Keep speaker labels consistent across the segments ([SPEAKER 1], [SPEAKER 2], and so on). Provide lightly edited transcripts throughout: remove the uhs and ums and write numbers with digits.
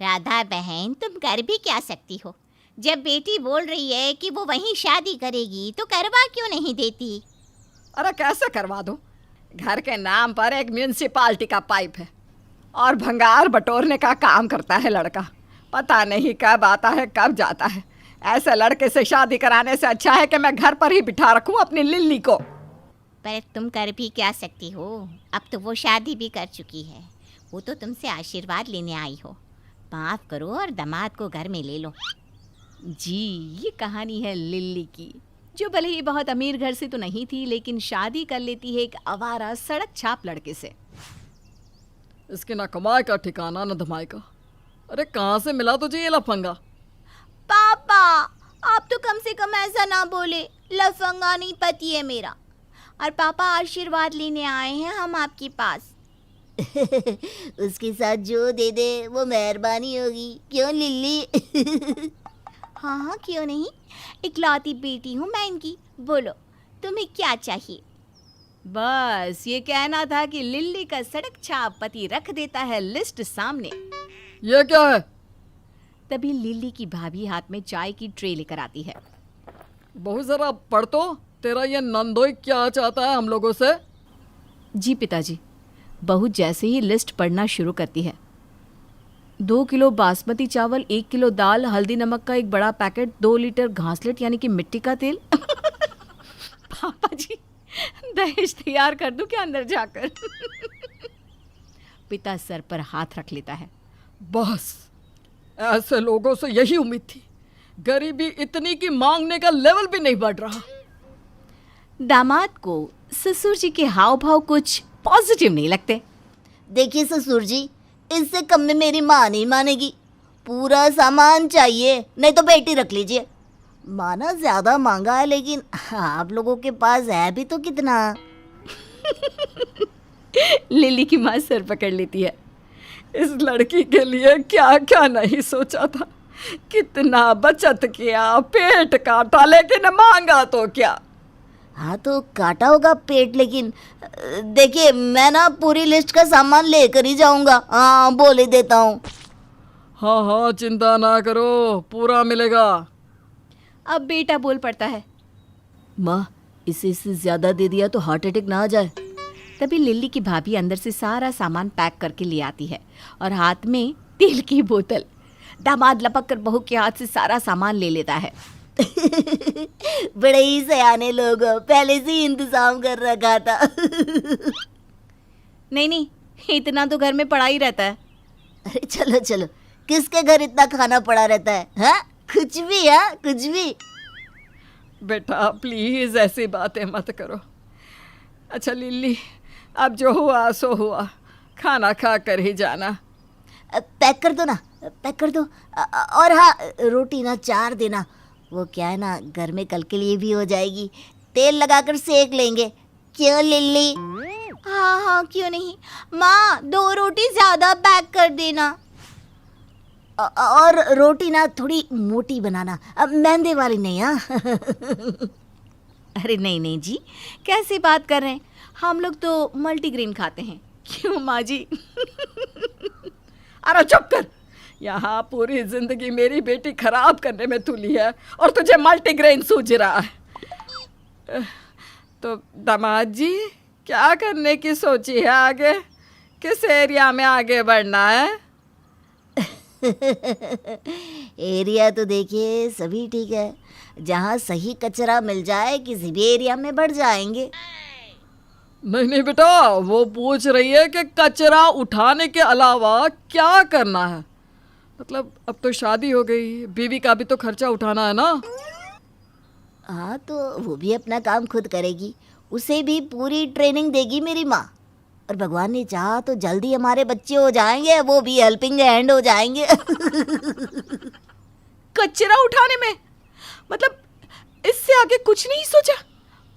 [SPEAKER 1] राधा बहन, तुम कर भी क्या सकती हो? जब बेटी बोल रही है कि वो वहीं शादी करेगी तो करवा क्यों नहीं देती?
[SPEAKER 2] अरे कैसे करवा दूं? घर के नाम पर एक म्यूनिसिपालिटी का पाइप है और भंगार बटोरने का काम करता है लड़का। पता नहीं कब आता है कब जाता है। ऐसे लड़के से शादी कराने से अच्छा है कि मैं घर पर ही बिठा रखूं अपनी लिल्ली को।
[SPEAKER 1] पर तुम कर भी क्या सकती हो? अब तो वो शादी भी कर चुकी है। वो तो तुमसे आशीर्वाद लेने आई हो। माफ़ करो और दामाद को घर में ले लो।
[SPEAKER 3] जी, ये कहानी है लिल्ली की, जो भले ही बहुत अमीर घर से तो नहीं थी, लेकिन शादी कर लेती है एक आवारा सड़क छाप लड़के से।
[SPEAKER 2] इसकी ना कमाई का ठिकाना न धमाई का। अरे कहाँ से मिला तुझे ये लफंगा?
[SPEAKER 1] पापा, आप तो कम से कम ऐसा ना बोले। लफंगा नहीं, पति है मेरा। और पापा, आशीर्वाद लेने आए हैं हम आपके पास। उसके साथ जो दे दे वो मेहरबानी होगी, क्यों लिल्ली? हाँ हाँ, क्यों नहीं। इकलौती बेटी हूँ मैं इनकी। बोलो, तुम्हें क्या चाहिए?
[SPEAKER 3] बस ये कहना था कि लिल्ली का सड़क छाप पति रख देता है लिस्ट सामने।
[SPEAKER 2] ये क्या है?
[SPEAKER 3] तभी लिल्ली की भाभी हाथ में चाय की ट्रे लेकर आती है।
[SPEAKER 2] बहुत जरा पढ़ तो, तेरा ये नंदोई क्या चाहता है हम लोगों से?
[SPEAKER 3] जी पिताजी। बहू जैसे ही लिस्ट पढ़ना शुरू करती है। 2 किलो बासमती चावल, 1 किलो दाल, हल्दी नमक का एक बड़ा पैकेट, 2 लीटर घासलेट यानी कि मिट्टी का तेल। पापा जी, दहेज तैयार कर दूं क्या अंदर जाकर? पिता सर पर हाथ रख लेता है।
[SPEAKER 2] बस ऐसे लोगों से यही उम्मीद थी। गरीबी इतनी कि मांगने का लेवल भी नहीं बढ़ रहा।
[SPEAKER 3] दामाद को ससुर जी के हाव भाव कुछ पॉजिटिव नहीं लगते।
[SPEAKER 1] देखिए ससुर जी, इससे कम में मेरी माँ नहीं मानेगी। पूरा सामान चाहिए, नहीं तो बेटी रख लीजिए। माना ज्यादा मांगा है, लेकिन आप लोगों के पास है भी तो कितना।
[SPEAKER 3] लिली की माँ सर पकड़ लेती है।
[SPEAKER 2] इस लड़की के लिए क्या क्या नहीं सोचा था। कितना बचत किया, पेट काटा, लेकिन मांगा तो क्या।
[SPEAKER 1] हाँ तो काटा होगा पेट, लेकिन देखिए मैं ना पूरी लिस्ट का सामान लेकर ही जाऊंगा। हाँ, बोल ही देता हूँ।
[SPEAKER 2] हाँ हाँ, चिंता ना करो, पूरा मिलेगा।
[SPEAKER 3] अब बेटा बोल पड़ता है।
[SPEAKER 1] माँ, इससे ज्यादा दे दिया तो हार्ट अटैक ना आ जाए।
[SPEAKER 3] तभी लिल्ली की भाभी अंदर से सारा सामान पैक करके ले आती है और हाथ में तेल की बोतल। दामाद लपक कर बहू के हाथ से सारा सामान ले लेता है।
[SPEAKER 1] बड़े ही सयाने लोग हो, पहले से ही इंतजाम कर रखा था।
[SPEAKER 3] नहीं नहीं, इतना तो घर में पड़ा ही रहता है।
[SPEAKER 1] अरे चलो चलो, किसके घर इतना खाना पड़ा रहता है? हाँ, कुछ भी, हाँ कुछ भी।
[SPEAKER 2] बेटा प्लीज ऐसी बातें मत करो। अच्छा लिल्ली, अब जो हुआ सो हुआ, खाना खा कर ही जाना।
[SPEAKER 1] पैक कर दो ना, पैक कर दो। और हाँ, रोटी ना 4 देना। वो क्या है ना, घर में कल के लिए भी हो जाएगी। तेल लगाकर सेक लेंगे, क्यों लिल्ली? हाँ हाँ, क्यों नहीं। माँ, 2 रोटी ज़्यादा पैक कर देना। और रोटी ना थोड़ी मोटी बनाना, अब मैदे वाली नहीं। हाँ।
[SPEAKER 3] अरे नहीं नहीं जी, कैसी बात कर रहे हैं? हम लोग तो मल्टीग्रेन खाते हैं। क्यों माँ जी?
[SPEAKER 2] अरे चुप कर। यहाँ पूरी जिंदगी मेरी बेटी खराब करने में तुली है और तुझे मल्टीग्रेन सूझ रहा है। तो दामाद जी, क्या करने की सोची है आगे? किस एरिया में आगे बढ़ना है?
[SPEAKER 1] एरिया तो देखिए सभी ठीक है। जहाँ सही कचरा मिल जाए किसी भी एरिया में बढ़ जाएंगे।
[SPEAKER 2] नहीं नहीं बेटा, वो पूछ रही है कि कचरा उठाने के अलावा क्या करना है। मतलब अब तो शादी हो गई, बीवी का भी तो खर्चा उठाना है ना।
[SPEAKER 1] हाँ तो वो भी अपना काम खुद करेगी, उसे भी पूरी ट्रेनिंग देगी मेरी माँ। और भगवान ने चाहा तो जल्दी हमारे बच्चे हो जाएंगे, वो भी हेल्पिंग हैंड हो जाएंगे।
[SPEAKER 3] कचरा उठाने में मतलब इससे आगे कुछ नहीं सोचा?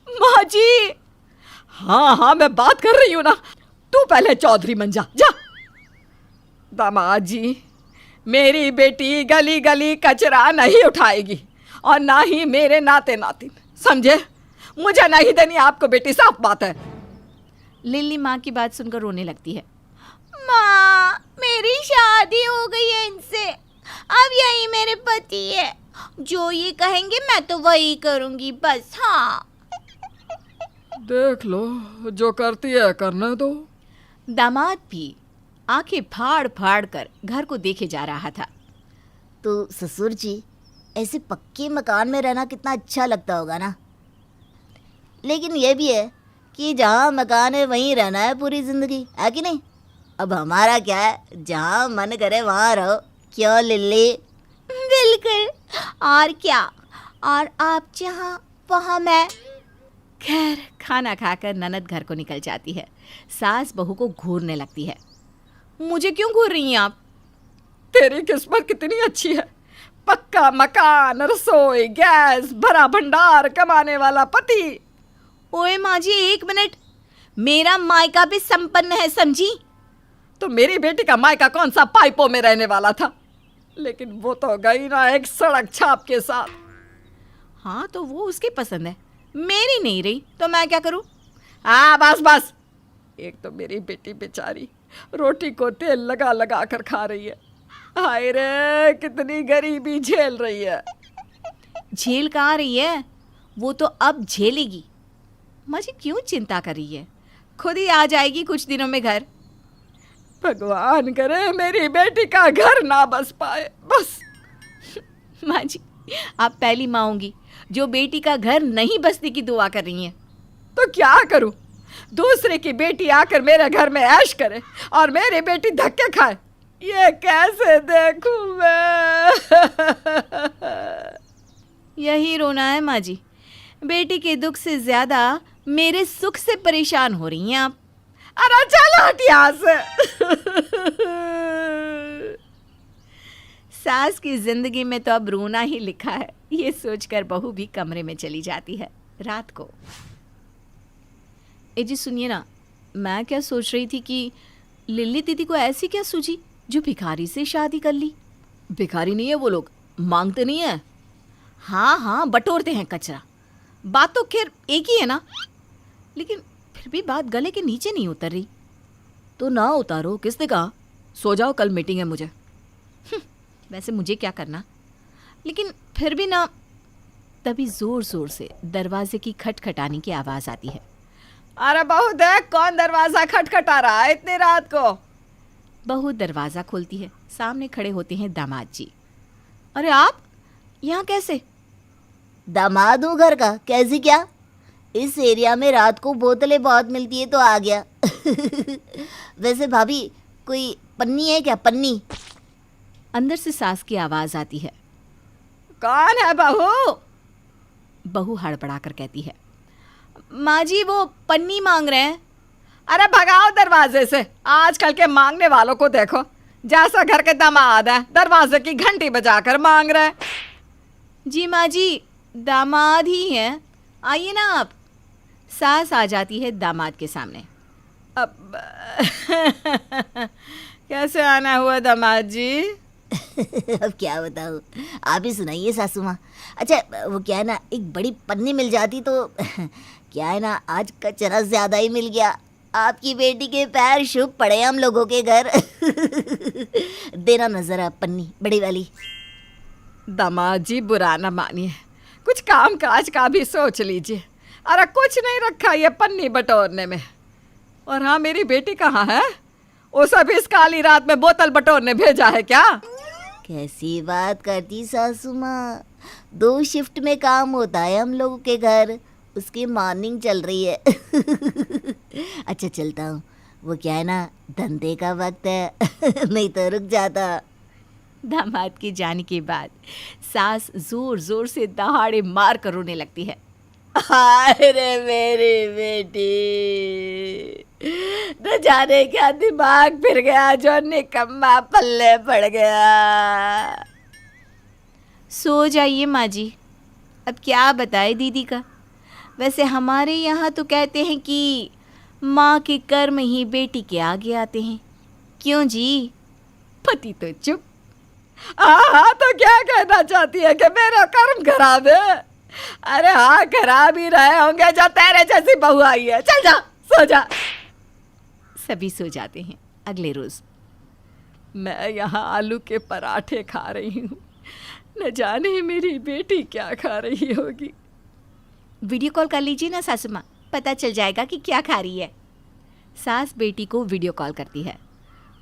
[SPEAKER 3] माँ जी।
[SPEAKER 2] हाँ हाँ, मैं बात कर रही हूँ ना। तू पहले चौधरी बन जा, जा। दामाद जी, मेरी बेटी गली गली कचरा नहीं उठाएगी और ना ही मेरे नाते नातिन, समझे? मुझे नहीं देनी आपको बेटी, साफ बात है।
[SPEAKER 3] लिल्ली माँ की बात सुनकर रोने लगती है।
[SPEAKER 1] माँ, मेरी शादी हो गई है इनसे। मेरे पति है, जो ये कहेंगे मैं तो वही करूंगी बस। हाँ,
[SPEAKER 2] देख लो, जो करती है करने दो।
[SPEAKER 3] दामाद भी आंखें फाड़ फाड़ कर घर को देखे जा रहा था।
[SPEAKER 1] तो ससुर जी, ऐसे पक्के मकान में रहना कितना अच्छा लगता होगा ना। लेकिन ये भी है कि जहाँ मकान है वहीं रहना है पूरी जिंदगी, है कि नहीं? अब हमारा क्या है, जहाँ मन करे वहाँ रहो। क्यों लिल्ली? बिल्कुल, और क्या। और आप जहाँ वहाँ मैं।
[SPEAKER 3] खैर, खाना खाकर ननद घर को निकल जाती है। सास बहू को घूरने लगती है। मुझे क्यों घूर रही हैं आप?
[SPEAKER 2] तेरी किस्मत कितनी अच्छी है, पक्का मकान, रसोई, गैस, भरा भंडार, कमाने वाला पति।
[SPEAKER 3] ओए माँ जी, 1 मिनट, मेरा मायका भी संपन्न है, समझी?
[SPEAKER 2] तो मेरी बेटी का मायका कौन सा पाइपों में रहने वाला था, लेकिन वो तो गई ना एक सड़क छाप के साथ।
[SPEAKER 3] हाँ, तो वो उसकी पसंद है, मेरी नहीं रही तो मैं क्या करूं?
[SPEAKER 2] हाँ बस बस, एक तो मेरी बेटी बेचारी रोटी को तेल लगा लगा कर खा रही है। हाय रे, कितनी गरीबी झेल रही है।
[SPEAKER 3] झेल कहाँ रही है, वो तो अब झेलेगी। माँ जी क्यों चिंता कर रही है, खुद ही आ जाएगी कुछ दिनों में घर।
[SPEAKER 2] भगवान करे मेरी बेटी का घर ना बस पाए बस।
[SPEAKER 3] माँ जी, आप पहली माँ होंगी जो बेटी का घर नहीं बसने की दुआ कर रही हैं।
[SPEAKER 2] तो क्या करूं, दूसरे की बेटी आकर मेरे घर में ऐश करे और मेरी बेटी धक्के खाए, ये कैसे देखूं मैं?
[SPEAKER 3] यही रोना है माँ जी, बेटी के दुख से ज्यादा मेरे सुख से परेशान हो रही हैं आप।
[SPEAKER 2] अरे चलो हट यहाँ से।
[SPEAKER 3] सास की जिंदगी में तो अब रोना ही लिखा है, ये सोचकर बहू भी कमरे में चली जाती है। रात को जी सुनिए ना, मैं क्या सोच रही थी कि लिल्ली दीदी को ऐसी क्या सूझी जो भिखारी से शादी कर ली। भिखारी नहीं है वो लोग, मांगते नहीं है। हाँ हाँ, बटोरते हैं कचरा। बात तो खैर एक ही है ना, लेकिन फिर भी बात गले के नीचे नहीं उतर रही। तो ना उतारो, किसने कहा? सो जाओ, कल मीटिंग है मुझे। वैसे मुझे क्या करना, लेकिन फिर भी ना। तभी जोर जोर से दरवाजे की खटखटाने की आवाज आती है।
[SPEAKER 2] अरे बहू देख, कौन दरवाजा खटखटा रहा है इतनी रात को?
[SPEAKER 3] बहू दरवाजा खोलती है, सामने खड़े होते हैं दामाद जी। अरे आप यहाँ कैसे?
[SPEAKER 1] दामाद हूँ घर का, कैसी क्या? इस एरिया में रात को बोतलें बहुत मिलती है तो आ गया। वैसे भाभी, कोई पन्नी है क्या, पन्नी?
[SPEAKER 3] अंदर से सास की आवाज आती है।
[SPEAKER 2] कौन है बहू?
[SPEAKER 3] बहू हड़बड़ा कर कहती है, माँ जी वो पन्नी मांग रहे हैं।
[SPEAKER 2] अरे भगाओ दरवाजे से, आजकल के मांगने वालों को देखो, जैसा घर के दामाद है दरवाजे की घंटी बजाकर मांग रहे।
[SPEAKER 3] जी माँ जी, दामाद ही हैं, आइए ना आप। सास आ जाती है दामाद के सामने।
[SPEAKER 2] अब कैसे आना हुआ दामाद जी?
[SPEAKER 1] अब क्या बताऊँ, आप ही सुनाइए सासू माँ। अच्छा वो क्या है ना, एक बड़ी पन्नी मिल जाती तो क्या है ना, आज कचरा ज्यादा ही मिल गया। आपकी बेटी के पैर शुभ पड़े हम लोगों के घर। देना नजर आप पन्नी बड़ी वाली।
[SPEAKER 2] दामाद जी बुरा न मानिए, कुछ काम काज का भी सोच लीजिए। अरे कुछ नहीं रखा ये पन्नी बटोरने में। और हाँ, मेरी बेटी कहाँ है? उसे भी इस काली रात में बोतल बटोरने भेजा है क्या?
[SPEAKER 1] कैसी बात करती सासू माँ, 2 शिफ्ट में काम होता है हम लोगों के घर, उसकी मॉर्निंग चल रही है। अच्छा चलता हूँ, वो क्या है ना, धंधे का वक्त है। नहीं तो रुक जाता।
[SPEAKER 3] दामाद के जाने के बाद सास जोर जोर से दहाड़े मार कर रोने लगती है।
[SPEAKER 1] हाय रे मेरी बेटी, न जाने क्या दिमाग फिर गया जो निकम्मा पल्ले पड़ गया।
[SPEAKER 3] सो जाइए माँ जी, अब क्या बताए दीदी का। वैसे हमारे यहाँ तो कहते हैं कि माँ के कर्म ही बेटी के आगे आते हैं। क्यों जी?
[SPEAKER 2] पति तो चुप। हाँ तो क्या कहना चाहती है कि मेरा कर्म खराब है? अरे हाँ, खराब ही रहे होंगे जो तेरे जैसी बहू आई है। चल जा, सो जा।
[SPEAKER 3] सभी सो जाते हैं। अगले रोज
[SPEAKER 2] मैं यहाँ आलू के पराठे खा रही हूँ। न जाने मेरी बेटी क्या खा रही होगी।
[SPEAKER 3] वीडियो कॉल कर लीजिए ना सासू माँ, पता चल जाएगा कि क्या खा रही है। सास बेटी को वीडियो कॉल करती है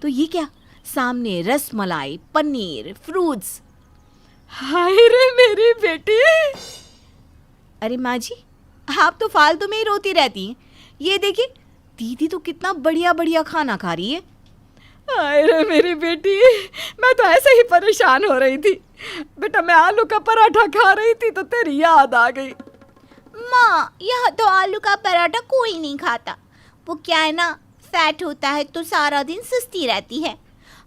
[SPEAKER 3] तो ये क्या, सामने रस मलाई, पनीर, फ्रूट्स।
[SPEAKER 2] हाय रे मेरी बेटी।
[SPEAKER 3] अरे माँ जी, आप तो फालतू में ही रोती रहती हैं। ये देखिए, दीदी तो कितना बढ़िया बढ़िया खाना खा रही है।
[SPEAKER 2] हाय रे मेरी बेटी, मैं तो ऐसे ही परेशान हो रही थी। बेटा मैं आलू का पराठा खा रही थी तो तेरी याद आ गई।
[SPEAKER 1] माँ, यहाँ तो आलू का पराठा कोई नहीं खाता। वो क्या है ना, फैट होता है तो सारा दिन सुस्ती रहती है।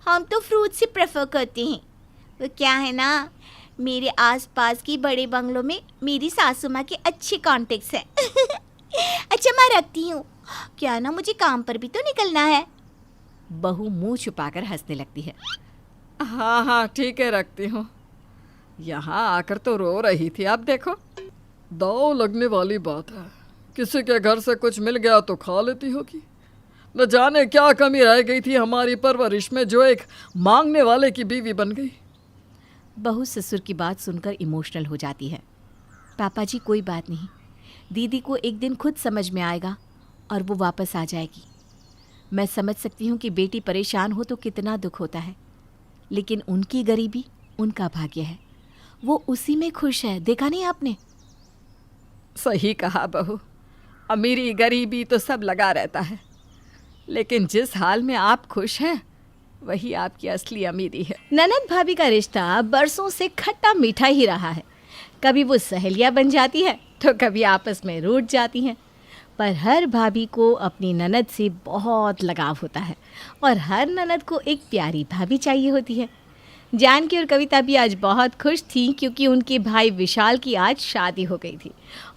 [SPEAKER 1] हम तो फ्रूट से प्रेफर करते हैं। वो क्या है ना, मेरे आसपास की बड़े बंगलों में मेरी सासू माँ के अच्छे कॉन्टेक्ट्स हैं। अच्छा मैं रखती हूँ, क्या है ना, मुझे काम पर भी तो निकलना है।
[SPEAKER 3] बहू मुंह छुपाकर हंसने लगती है।
[SPEAKER 2] हाँ हाँ ठीक है, रखती हूँ। यहाँ आकर तो रो रही थी, अब देखो। दाव लगने वाली बात है, किसी के घर से कुछ मिल गया तो खा लेती होगी। न जाने क्या कमी रह गई थी हमारी परवरिश में जो एक मांगने वाले की बीवी बन गई।
[SPEAKER 3] बहू ससुर की बात सुनकर इमोशनल हो जाती है। पापा जी कोई बात नहीं, दीदी को एक दिन खुद समझ में आएगा और वो वापस आ जाएगी। मैं समझ सकती हूँ कि बेटी परेशान हो तो कितना दुख होता है, लेकिन उनकी गरीबी उनका भाग्य है, वो उसी में खुश है। देखा नहीं आपने?
[SPEAKER 2] सही कहा बहू, अमीरी गरीबी तो सब लगा रहता है, लेकिन जिस हाल में आप खुश हैं वही आपकी असली अमीरी है।
[SPEAKER 3] ननद भाभी का रिश्ता बरसों से खट्टा मीठा ही रहा है। कभी वो सहेलियाँ बन जाती है तो कभी आपस में रूठ जाती हैं, पर हर भाभी को अपनी ननद से बहुत लगाव होता है और हर ननद को एक प्यारी भाभी चाहिए होती है। जानकी और कविता भी आज बहुत खुश थीं क्योंकि उनके भाई विशाल की आज शादी हो गई थी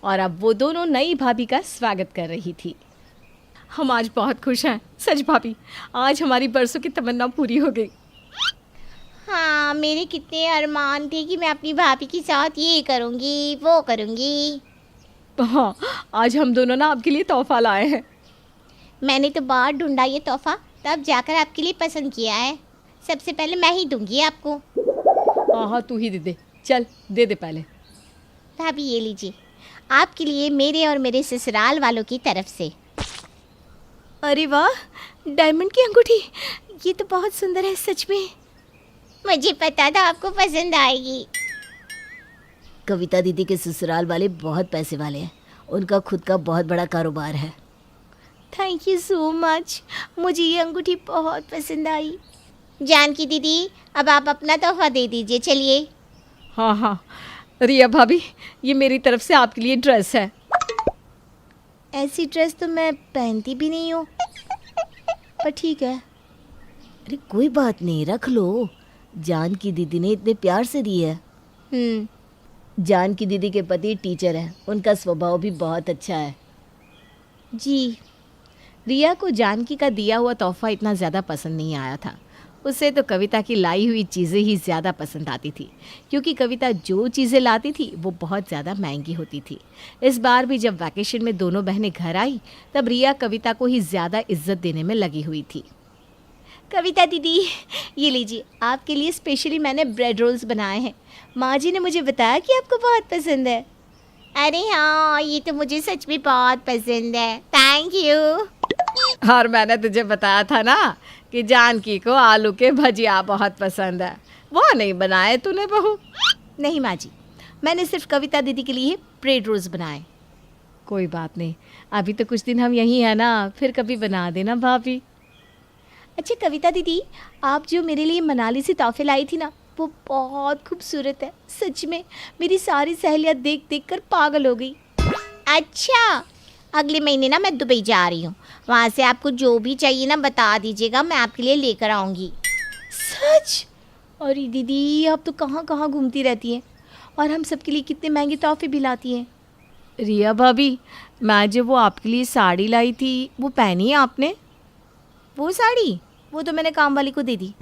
[SPEAKER 3] और अब वो दोनों नई भाभी का स्वागत कर रही थी। हम आज बहुत खुश हैं सच भाभी, आज हमारी बरसों की तमन्ना पूरी हो गई।
[SPEAKER 1] हाँ, मेरे कितने अरमान थे कि मैं अपनी भाभी के साथ ये करूँगी वो करूँगी।
[SPEAKER 3] हाँ, आज हम दोनों ना आपके लिए तोहफा लाए हैं।
[SPEAKER 1] मैंने तो बाहर ढूंढा ये तोहफा, तब जाकर आपके लिए पसंद किया है। सबसे पहले मैं ही दूंगी आपको।
[SPEAKER 3] हाँ हाँ, तू ही दे दे, चल दे दे पहले।
[SPEAKER 1] भाभी ये लीजिए, आपके लिए मेरे और मेरे ससुराल वालों की तरफ से।
[SPEAKER 3] अरे वाह, डायमंड की अंगूठी, ये तो बहुत सुंदर है सच में।
[SPEAKER 1] मुझे पता था आपको पसंद आएगी।
[SPEAKER 4] कविता दीदी के ससुराल वाले बहुत पैसे वाले हैं, उनका खुद का बहुत बड़ा कारोबार है।
[SPEAKER 1] थैंक यू सो मच, मुझे ये अंगूठी बहुत पसंद आई। जानकी दीदी, अब आप अपना तोहफा दे दीजिए, चलिए।
[SPEAKER 3] हाँ हाँ रिया भाभी, ये मेरी तरफ से आपके लिए ड्रेस है।
[SPEAKER 1] ऐसी ड्रेस तो मैं पहनती भी नहीं हूँ, पर ठीक है।
[SPEAKER 4] अरे कोई बात नहीं, रख लो। जानकी दीदी ने इतने प्यार से दी है। जानकी दीदी के पति टीचर हैं, उनका स्वभाव भी बहुत अच्छा है।
[SPEAKER 1] जी।
[SPEAKER 3] रिया को जानकी का दिया हुआ तोहफा इतना ज़्यादा पसंद नहीं आया था। उसे तो कविता की लाई हुई चीज़ें ही ज़्यादा पसंद आती थी, क्योंकि कविता जो चीज़ें लाती थी वो बहुत ज़्यादा महंगी होती थी। इस बार भी जब वैकेशन में दोनों बहनें घर आई तब रिया कविता को ही ज़्यादा इज्जत देने में लगी हुई थी।
[SPEAKER 1] कविता दीदी, ये लीजिए, आपके लिए स्पेशली मैंने ब्रेड रोल्स बनाए हैं। माँ जी ने मुझे बताया कि आपको बहुत पसंद है। अरे हाँ, ये तो मुझे सच में बहुत पसंद है। Thank you.
[SPEAKER 2] और मैंने तुझे बताया था ना कि जानकी को आलू के भजिया बहुत पसंद है, वो नहीं बनाए तूने बहू?
[SPEAKER 3] नहीं माँ जी, मैंने सिर्फ कविता दीदी के लिए ब्रेड रोल्स बनाए। कोई बात नहीं, अभी तो कुछ दिन हम यहीं हैं ना, फिर कभी बना देना भाभी।
[SPEAKER 1] अच्छा कविता दीदी, आप जो मेरे लिए मनाली से तोहफे लाई थी ना, वो बहुत खूबसूरत है। सच में मेरी सारी सहेलियाँ देख देख कर पागल हो गई। अच्छा, अगले महीने ना मैं दुबई जा रही हूँ, वहाँ से आपको जो भी चाहिए ना बता दीजिएगा, मैं आपके लिए लेकर आऊँगी।
[SPEAKER 3] सच? अरे दीदी, आप तो कहाँ कहाँ घूमती रहती हैं और हम सबके लिए कितने महंगे तोहफे भी लाती हैं। रिया भाभी, मैं जो वो आपके लिए साड़ी लाई थी वो पहनी है आपने?
[SPEAKER 1] वो साड़ी, वो तो मैंने काम वाली को दे दी।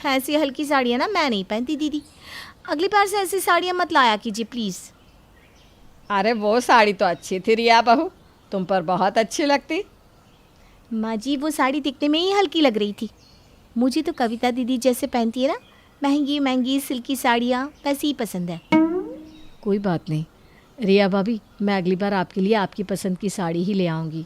[SPEAKER 1] ऐसी हल्की साड़ियाँ ना मैं नहीं पहनती दीदी, अगली बार से ऐसी साड़ियाँ मत लाया कीजिए प्लीज़।
[SPEAKER 2] अरे वो साड़ी तो अच्छी थी रिया बहू, तुम पर बहुत अच्छी लगती।
[SPEAKER 1] माँ जी, वो साड़ी दिखने में ही हल्की लग रही थी। मुझे तो कविता दीदी जैसे पहनती है ना
[SPEAKER 4] महंगी महंगी सिल्की साड़ियाँ वैसी ही पसंद है।
[SPEAKER 3] कोई बात नहीं रिया भाभी, मैं अगली बार आपके लिए आपकी पसंद की साड़ी ही ले आऊँगी।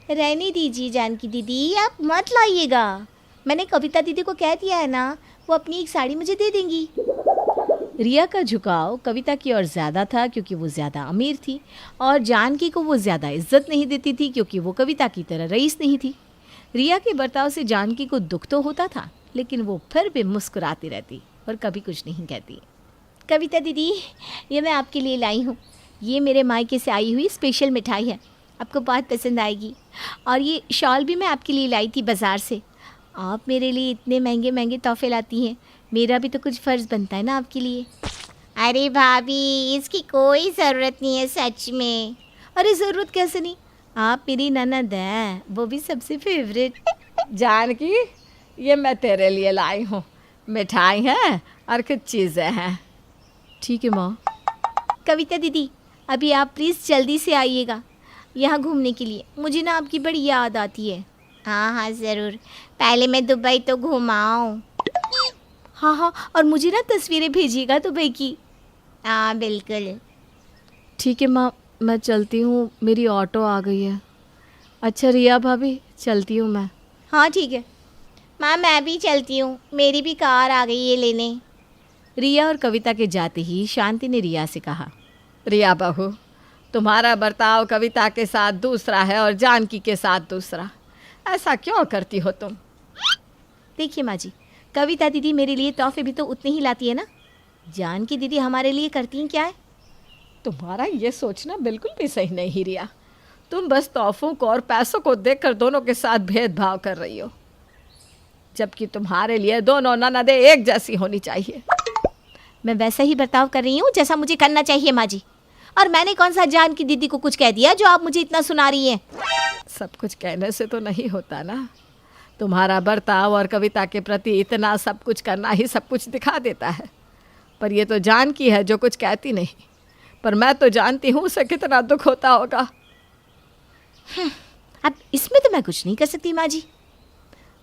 [SPEAKER 4] रहने दीजिए जानकी दीदी, आप मत लाइएगा। मैंने कविता दीदी को कह दिया है ना, वो अपनी एक साड़ी मुझे दे देंगी।
[SPEAKER 3] रिया का झुकाव कविता की ओर ज़्यादा था क्योंकि वो ज़्यादा अमीर थी, और जानकी को वो ज़्यादा इज्जत नहीं देती थी क्योंकि वो कविता की तरह रईस नहीं थी। रिया के बर्ताव से जानकी को दुख तो होता था, लेकिन वो फिर भी मुस्कुराती रहती और कभी कुछ नहीं कहती।
[SPEAKER 4] कविता दीदी, ये मैं आपके लिए लाई हूँ। ये मेरे मायके से आई हुई स्पेशल मिठाई है, आपको बहुत पसंद आएगी। और ये शॉल भी मैं आपके लिए लाई थी बाज़ार से। आप मेरे लिए इतने महंगे महंगे तोहफे लाती हैं, मेरा भी तो कुछ फ़र्ज़ बनता है ना आपके लिए। अरे भाभी, इसकी कोई ज़रूरत नहीं है सच में।
[SPEAKER 3] अरे ज़रूरत कैसे नहीं, आप मेरी ननद हैं, वो भी सबसे फेवरेट। जानकी, ये मैं तेरे लिए लाई हूँ, मिठाई है और कुछ चीज़ें हैं। ठीक है माँ।
[SPEAKER 4] कविता दीदी, अभी आप प्लीज़ जल्दी से आइएगा यहाँ घूमने के लिए, मुझे ना आपकी बड़ी याद आती है। हाँ हाँ ज़रूर, पहले मैं दुबई तो घुमाऊँ।
[SPEAKER 3] हाँ हाँ, और मुझे ना तस्वीरें भेजिएगा दुबई की।
[SPEAKER 4] हाँ बिल्कुल।
[SPEAKER 3] ठीक है माँ, मैं चलती हूँ, मेरी ऑटो आ गई है। अच्छा रिया भाभी, चलती हूँ मैं।
[SPEAKER 4] हाँ ठीक है माँ, मैं भी चलती हूँ, मेरी भी कार आ गई है लेने।
[SPEAKER 3] रिया और कविता के जाते ही शांति ने रिया से कहा, रिया बहू, तुम्हारा बर्ताव कविता के साथ दूसरा है और जानकी के साथ दूसरा, ऐसा क्यों करती हो तुम?
[SPEAKER 4] देखिए माँ जी, कविता दीदी मेरे लिए तोहफे भी तो उतने ही लाती है ना, जानकी दीदी हमारे लिए करती हैं क्या है?
[SPEAKER 2] तुम्हारा ये सोचना बिल्कुल भी सही नहीं रिया। तुम बस तोहफों को और पैसों को देखकर दोनों के साथ भेदभाव कर रही हो, जबकि तुम्हारे लिए दोनों ननदें एक जैसी होनी चाहिए।
[SPEAKER 4] मैं वैसा ही बर्ताव कर रही हूँ जैसा मुझे करना चाहिए माँ जी। और मैंने कौन सा जानकी दीदी को कुछ कह दिया जो आप मुझे इतना सुना रही हैं?
[SPEAKER 2] सब कुछ कहने से तो नहीं होता ना। तुम्हारा बर्ताव और कविता के प्रति इतना सब कुछ करना ही सब कुछ दिखा देता है। पर ये तो जानकी है जो कुछ कहती नहीं, पर मैं तो जानती हूँ उसे कितना दुख होता होगा।
[SPEAKER 4] अब इसमें तो मैं कुछ नहीं कर सकती माँ जी।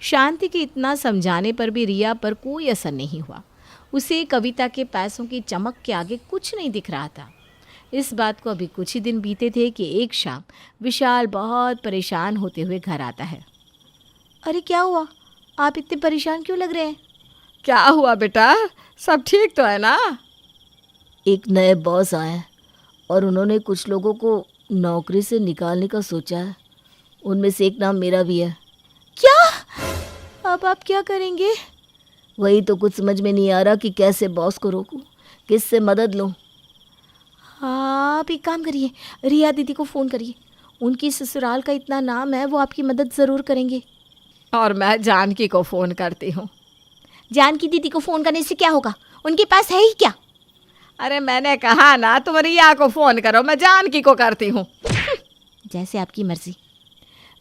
[SPEAKER 3] शांति के इतना समझाने पर भी रिया पर कोई असर नहीं हुआ। उसे कविता के पैसों की चमक के आगे कुछ नहीं दिख रहा था। इस बात को अभी कुछ ही दिन बीते थे कि एक शाम विशाल बहुत परेशान होते हुए घर आता है।
[SPEAKER 4] अरे क्या हुआ, आप इतने परेशान क्यों लग रहे हैं?
[SPEAKER 2] क्या हुआ बेटा, सब ठीक तो है ना?
[SPEAKER 4] एक नए बॉस आए हैं और उन्होंने कुछ लोगों को नौकरी से निकालने का सोचा है। उनमें से एक नाम मेरा भी है।
[SPEAKER 3] क्या? अब आप क्या करेंगे?
[SPEAKER 4] वही तो कुछ समझ में नहीं आ रहा कि कैसे बॉस को रोकूं, किससे मदद लूं।
[SPEAKER 3] आप एक काम करिए, रिया दीदी को फ़ोन करिए, उनकी ससुराल का इतना नाम है, वो आपकी मदद ज़रूर करेंगे।
[SPEAKER 2] और मैं जानकी को फ़ोन करती हूँ।
[SPEAKER 4] जानकी दीदी को फ़ोन करने से क्या होगा, उनके पास है ही क्या?
[SPEAKER 2] अरे मैंने कहा ना तुम रिया को फ़ोन करो, मैं जानकी को करती हूँ।
[SPEAKER 4] जैसे आपकी मर्जी।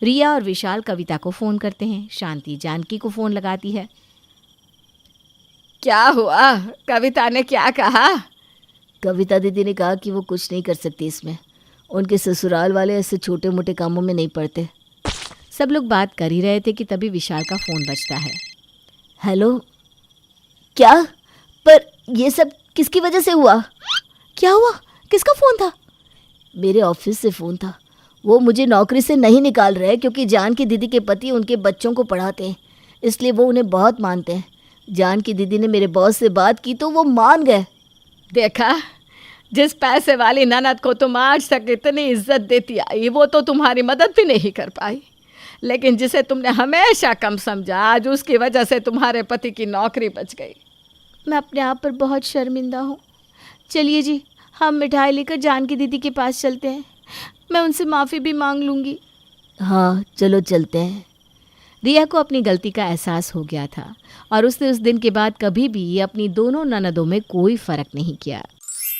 [SPEAKER 3] रिया और विशाल कविता को फ़ोन करते हैं, शांति जानकी को फ़ोन लगाती है।
[SPEAKER 2] क्या हुआ, कविता ने क्या कहा?
[SPEAKER 4] कविता दीदी ने कहा कि वो कुछ नहीं कर सकती इसमें, उनके ससुराल वाले ऐसे छोटे मोटे कामों में नहीं पड़ते।
[SPEAKER 3] सब लोग बात कर ही रहे थे कि तभी विशाल का फ़ोन बजता है।
[SPEAKER 4] हेलो, क्या? पर ये सब किसकी वजह से हुआ?
[SPEAKER 3] क्या हुआ, किसका फ़ोन था?
[SPEAKER 4] मेरे ऑफिस से फ़ोन था। वो मुझे नौकरी से नहीं निकाल रहे क्योंकि जानकी दीदी के पति उनके बच्चों को पढ़ाते हैं, इसलिए वो उन्हें बहुत मानते हैं। जानकी दीदी ने मेरे बॉस से बात की तो वो मान गए।
[SPEAKER 2] देखा, जिस पैसे वाली ननद को तुम आज तक इतनी इज्जत देती आई, वो तो तुम्हारी मदद भी नहीं कर पाई। लेकिन जिसे तुमने हमेशा कम समझा, आज उसकी वजह से तुम्हारे पति की नौकरी बच गई।
[SPEAKER 3] मैं अपने आप पर बहुत शर्मिंदा हूँ। चलिए जी, हम मिठाई लेकर जानकी दीदी के पास चलते हैं, मैं उनसे माफ़ी भी मांग लूँगी।
[SPEAKER 4] हाँ चलो चलते हैं।
[SPEAKER 3] रिया को अपनी गलती का एहसास हो गया था और उसने उस दिन के बाद कभी भी अपनी दोनों ननदों में कोई फ़र्क नहीं किया।